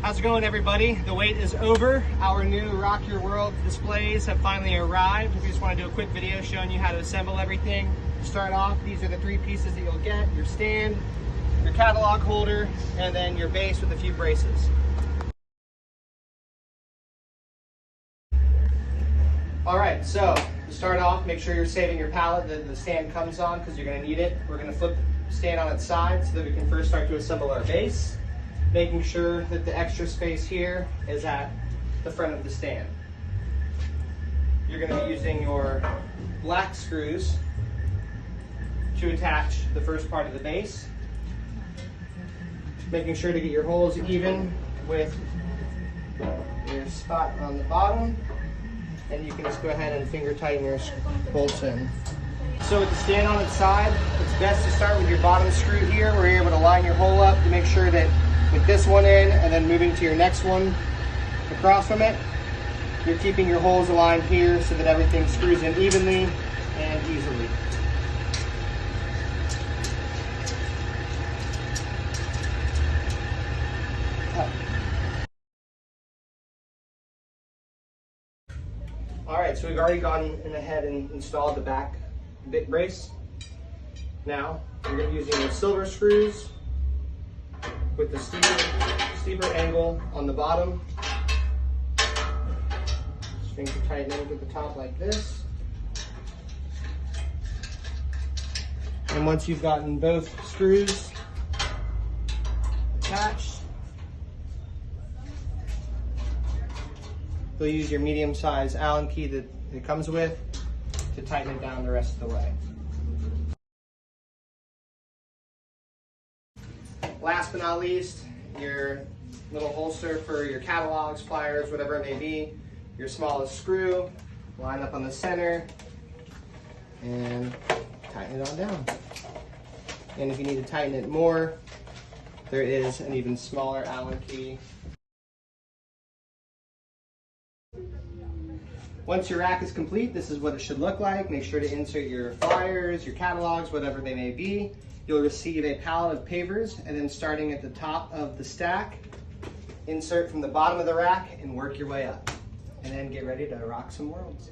How's it going, everybody? The wait is over. Our new Rock Your World displays have finally arrived. We just want to do a quick video showing you how to assemble everything. To start off, these are the three pieces that you'll get: your stand, your catalog holder, and then your base with a few braces. Alright, so to start off, make sure you're saving your pallet that the stand comes on, because you're going to need it. We're going to flip the stand on its side so that we can first start to assemble our base, making sure that the extra space here is at the front of the stand. You're going to be using your black screws to attach the first part of the base, making sure to get your holes even with your spot on the bottom, and you can just go ahead and finger tighten your bolts in. So with the stand on its side, it's best to start with your bottom screw here, where you're able to line your hole up to make sure that with this one in and then moving to your next one across from it, you're keeping your holes aligned here so that everything screws in evenly and easily. Alright, so we've already gone in ahead and installed the back bit brace. Now, you're going to be using your silver screws with the steeper angle on the bottom. Just finger tighten into the top like this. And once you've gotten both screws attached, you'll use your medium-sized Allen key that it comes with to tighten it down the rest of the way. Last but not least, your little holster for your catalogs, flyers, whatever it may be. Your smallest screw, line up on the center, and tighten it on down. And if you need to tighten it more, there is an even smaller Allen key. Once your rack is complete, this is what it should look like. Make sure to insert your flyers, your catalogs, whatever they may be. You'll receive a pallet of pavers, and then starting at the top of the stack, insert from the bottom of the rack and work your way up. And then get ready to rock some worlds.